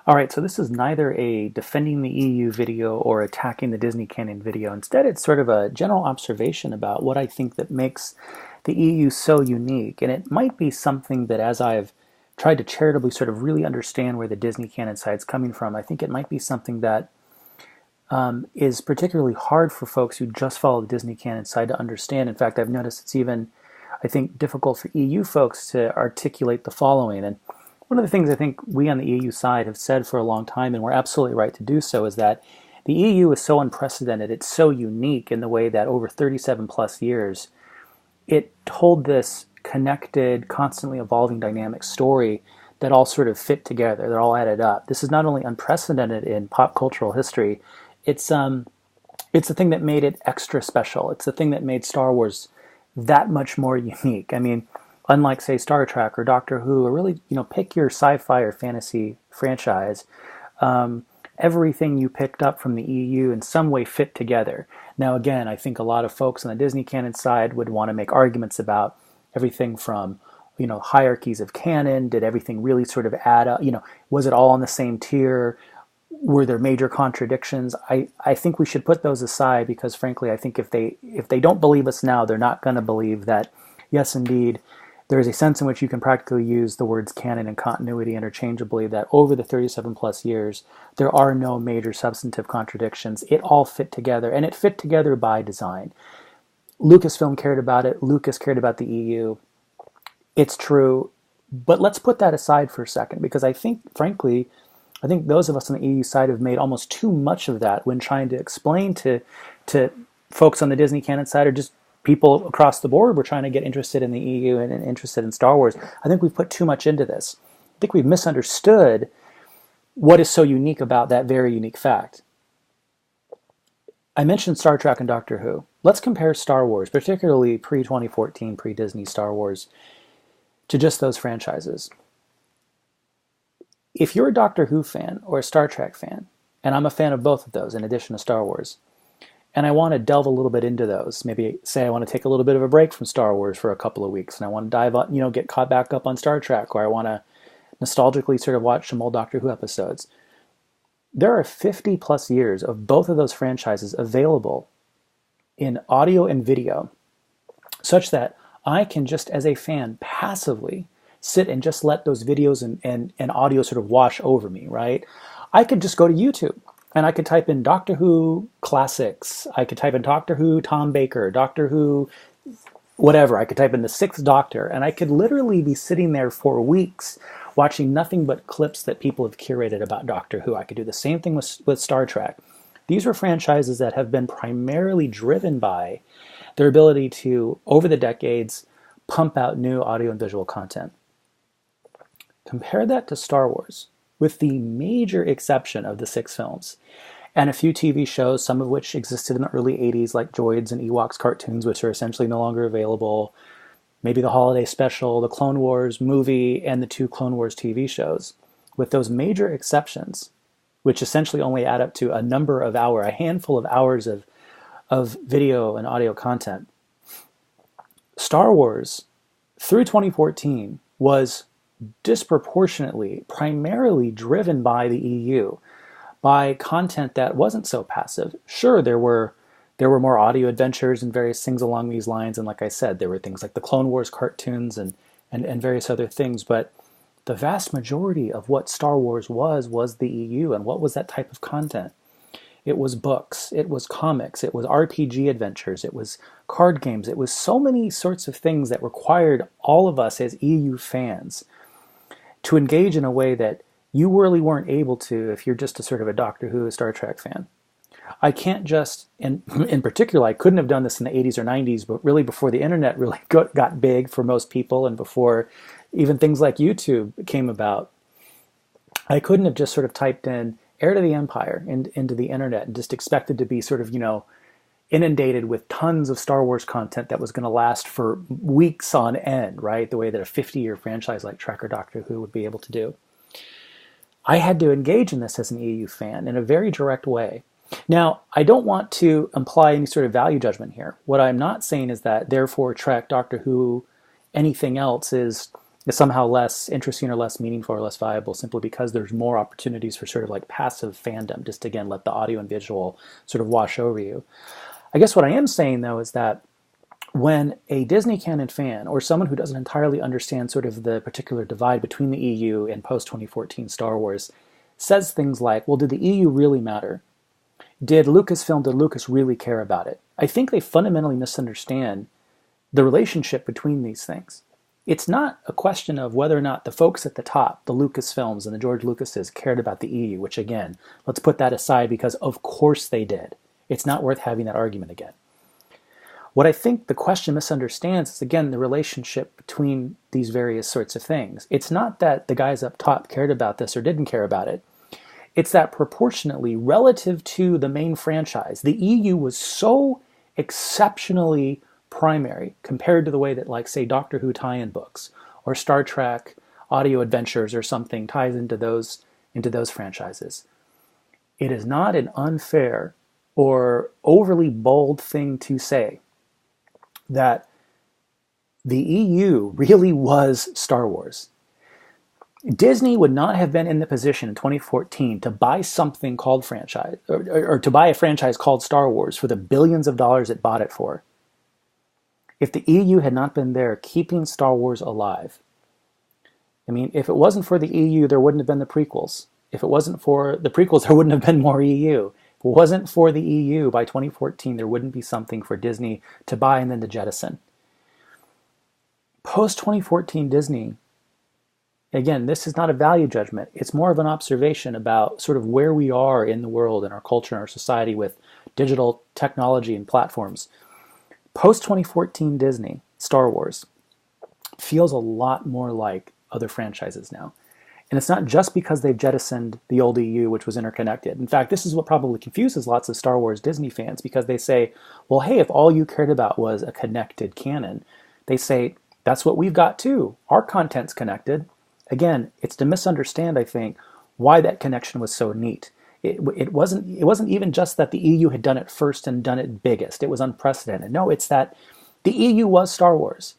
All right, so this is neither a defending the EU video or attacking the Disney Canon video. Instead, it's sort of a general observation about what I think that makes the EU so unique. And it might be something that as I've tried to charitably sort of really understand where the Disney Canon side's coming from, I think it might be something that is particularly hard for folks who just follow the Disney Canon side to understand. In fact, I've noticed it's even, I think, difficult for EU folks to articulate the following. And one of the things I think we on the EU side have said for a long time, and we're absolutely right to do so, is that the EU is so unprecedented, it's so unique in the way that over 37 plus years, it told this connected, constantly evolving dynamic story that all sort of fit together, that all added up. This is not only unprecedented in pop cultural history, it's the thing that made it extra special. It's the thing that made Star Wars that much more unique. I mean, unlike, say, Star Trek or Doctor Who, or really, pick your sci-fi or fantasy franchise, everything you picked up from the EU in some way fit together. Now, again, I think a lot of folks on the Disney Canon side would want to make arguments about everything from, hierarchies of canon. Did everything really sort of add up? Was it all on the same tier? Were there major contradictions? I think we should put those aside because, frankly, I think if they don't believe us now, they're not going to believe that, yes, indeed, there is a sense in which you can practically use the words canon and continuity interchangeably, that over the 37 plus years, there are no major substantive contradictions. It all fit together, and it fit together by design. Lucasfilm cared about it. Lucas cared about the EU. It's true. But let's put that aside for a second, because I think, frankly, those of us on the EU side have made almost too much of that when trying to explain to folks on the Disney Canon side, or just people across the board were trying to get interested in the EU and interested in Star Wars. I think we've put too much into this. I think we've misunderstood what is so unique about that very unique fact. I mentioned Star Trek and Doctor Who. Let's compare Star Wars, particularly pre-2014, pre-Disney Star Wars, to just those franchises. If you're a Doctor Who fan or a Star Trek fan, and I'm a fan of both of those in addition to Star Wars, and I want to delve a little bit into those. Maybe say I want to take a little bit of a break from Star Wars for a couple of weeks, and I want to dive up, get caught back up on Star Trek, or I want to nostalgically sort of watch some old Doctor Who episodes. There are 50 plus years of both of those franchises available in audio and video, such that I can just, as a fan, passively sit and just let those videos and audio sort of wash over me, right? I could just go to YouTube and I could type in Doctor Who classics. I could type in Doctor Who Tom Baker, Doctor Who whatever. I could type in the Sixth Doctor, and I could literally be sitting there for weeks watching nothing but clips that people have curated about Doctor Who. I could do the same thing with Star Trek. These are franchises that have been primarily driven by their ability to, over the decades, pump out new audio and visual content. Compare that to Star Wars, with the major exception of the 6 films, and a few TV shows, some of which existed in the early 80s, like Droids and Ewoks cartoons, which are essentially no longer available, maybe the holiday special, the Clone Wars movie, and the 2 Clone Wars TV shows. With those major exceptions, which essentially only add up to a handful of hours of video and audio content, Star Wars, through 2014, was disproportionately, primarily driven by the EU, by content that wasn't so passive. Sure, there were more audio adventures and various things along these lines, and like I said, there were things like the Clone Wars cartoons and various other things, but the vast majority of what Star Wars was the EU. And what was that type of content? It was books, it was comics, it was RPG adventures, it was card games, it was so many sorts of things that required all of us as EU fans to engage in a way that you really weren't able to if you're just a sort of a Doctor Who, Star Trek fan. I can't just, in particular, I couldn't have done this in the 80s or 90s, but really before the internet really got big for most people, and before even things like YouTube came about, I couldn't have just sort of typed in Heir to the Empire into the internet and just expected to be sort of, inundated with tons of Star Wars content that was going to last for weeks on end, right? The way that a 50-year franchise like Trek or Doctor Who would be able to do. I had to engage in this as an EU fan in a very direct way. Now, I don't want to imply any sort of value judgment here. What I'm not saying is that, therefore, Trek, Doctor Who, anything else is is somehow less interesting or less meaningful or less valuable simply because there's more opportunities for sort of like passive fandom, just again, let the audio and visual sort of wash over you. I guess what I am saying though is that when a Disney Canon fan or someone who doesn't entirely understand sort of the particular divide between the EU and post 2014 Star Wars says things like, well, did the EU really matter? Did Lucas really care about it? I think they fundamentally misunderstand the relationship between these things. It's not a question of whether or not the folks at the top, the Lucasfilms and the George Lucases, cared about the EU, which again, let's put that aside because of course they did. It's not worth having that argument again. What I think the question misunderstands is, again, the relationship between these various sorts of things. It's not that the guys up top cared about this or didn't care about it. It's that proportionately, relative to the main franchise, the EU was so exceptionally primary compared to the way that, like, say, Doctor Who tie-in books or Star Trek Audio Adventures or something ties into those franchises. It is not an unfair or overly bold thing to say that the EU really was Star Wars. Disney would not have been in the position in 2014 to buy something called franchise, or to buy a franchise called Star Wars for the billions of dollars it bought it for, if the EU had not been there keeping Star Wars alive. I mean, if it wasn't for the EU, there wouldn't have been the prequels. If it wasn't for the prequels, there wouldn't have been more EU. If it wasn't for the EU, by 2014, there wouldn't be something for Disney to buy and then to jettison. Post-2014 Disney, again, this is not a value judgment. It's more of an observation about sort of where we are in the world, in our culture, in our society with digital technology and platforms. Post-2014 Disney, Star Wars, feels a lot more like other franchises now. And it's not just because they've jettisoned the old EU, which was interconnected. In fact, this is what probably confuses lots of Star Wars Disney fans, because they say, well, hey, if all you cared about was a connected canon, they say, that's what we've got too. Our content's connected. Again, it's to misunderstand, I think, why that connection was so neat. It wasn't even just that the EU had done it first and done it biggest. It was unprecedented. No, it's that the EU was Star Wars.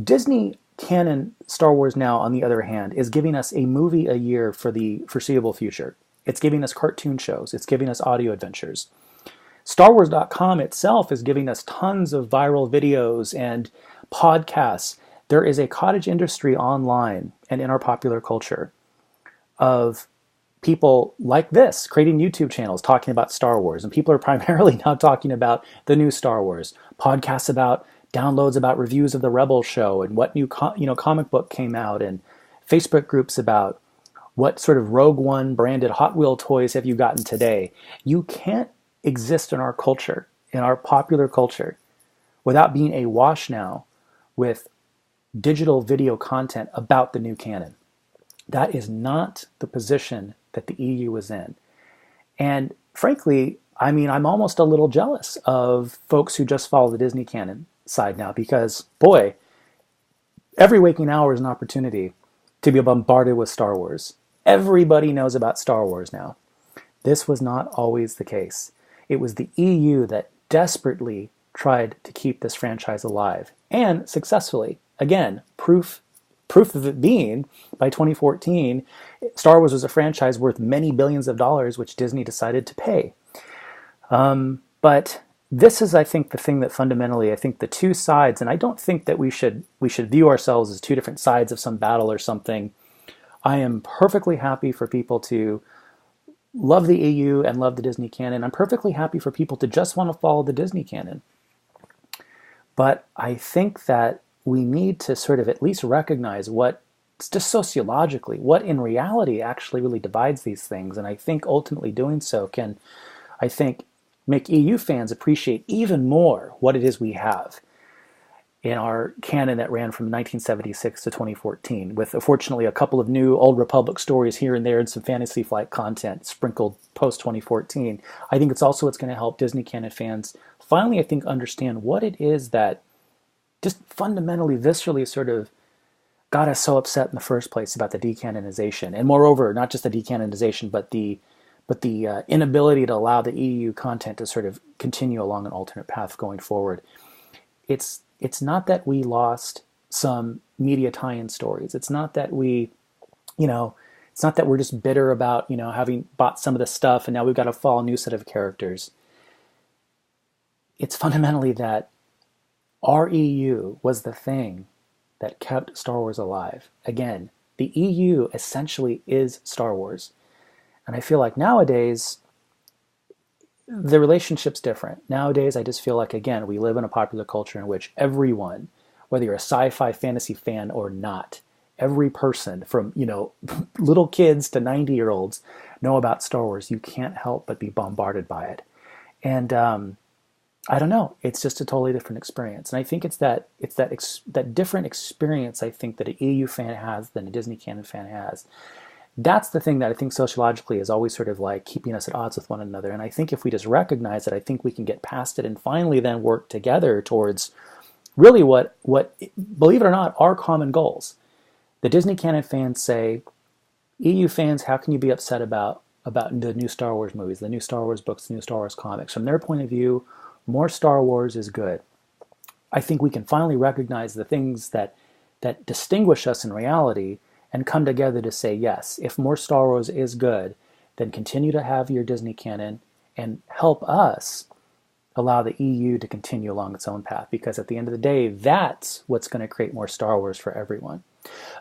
Disney Canon Star Wars now, on the other hand, is giving us a movie a year for the foreseeable future. It's giving us cartoon shows. It's giving us audio adventures. StarWars.com itself is giving us tons of viral videos and podcasts. There is a cottage industry online and in our popular culture of people like this creating YouTube channels talking about Star Wars. And people are primarily now talking about the new Star Wars. Podcasts about downloads about reviews of the Rebels show and what new comic book came out, and Facebook groups about what sort of Rogue One branded Hot Wheel toys have you gotten today. You can't exist in our culture, in our popular culture, without being awash now with digital video content about the new canon. That is not the position that the EU was in. And frankly, I mean, I'm almost a little jealous of folks who just follow the Disney canon side now, because boy, every waking hour is an opportunity to be bombarded with Star Wars. Everybody knows about Star Wars now. This was not always the case. It was the EU that desperately tried to keep this franchise alive, and successfully. Again, proof of it being, by 2014, Star Wars was a franchise worth many billions of dollars, which Disney decided to pay. But this is, I think, the thing that fundamentally, I think the two sides, and I don't think that we should view ourselves as two different sides of some battle or something. I am perfectly happy for people to love the EU and love the Disney canon. I'm perfectly happy for people to just want to follow the Disney canon. But I think that we need to sort of at least recognize what, just sociologically, what in reality actually really divides these things. And I think ultimately doing so can, I think, make EU fans appreciate even more what it is we have in our canon that ran from 1976 to 2014, with unfortunately a couple of new Old Republic stories here and there and some Fantasy Flight content sprinkled post-2014. I think it's also what's going to help Disney canon fans finally, I think, understand what it is that just fundamentally, viscerally sort of got us so upset in the first place about the decanonization. And moreover, not just the decanonization, but the inability to allow the EU content to sort of continue along an alternate path going forward. It's not that we lost some media tie-in stories. It's not that it's not that we're just bitter about, having bought some of the stuff and now we've got to follow a new set of characters. It's fundamentally that our EU was the thing that kept Star Wars alive. Again, the EU essentially is Star Wars. And I feel like nowadays, the relationship's different. Nowadays, I just feel like, again, we live in a popular culture in which everyone, whether you're a sci-fi fantasy fan or not, every person from, little kids to 90-year-olds know about Star Wars. You can't help but be bombarded by it. And I don't know. It's just a totally different experience. And I think it's that different experience, I think, that an EU fan has than a Disney Canon fan has. That's the thing that I think sociologically is always sort of like keeping us at odds with one another. And I think if we just recognize it, I think we can get past it and finally then work together towards really what believe it or not, are common goals. The Disney Canon fans say, EU fans, how can you be upset about the new Star Wars movies, the new Star Wars books, the new Star Wars comics? From their point of view, more Star Wars is good. I think we can finally recognize the things that distinguish us in reality and come together to say, yes, if more Star Wars is good, then continue to have your Disney Canon and help us allow the EU to continue along its own path. Because at the end of the day, that's what's going to create more Star Wars for everyone.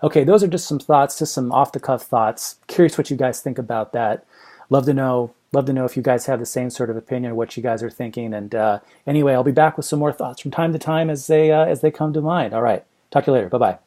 Okay, those are just some thoughts, just some off-the-cuff thoughts. Curious what you guys think about that. Love to know if you guys have the same sort of opinion, what you guys are thinking. And anyway, I'll be back with some more thoughts from time to time as they come to mind. All right, talk to you later. Bye-bye.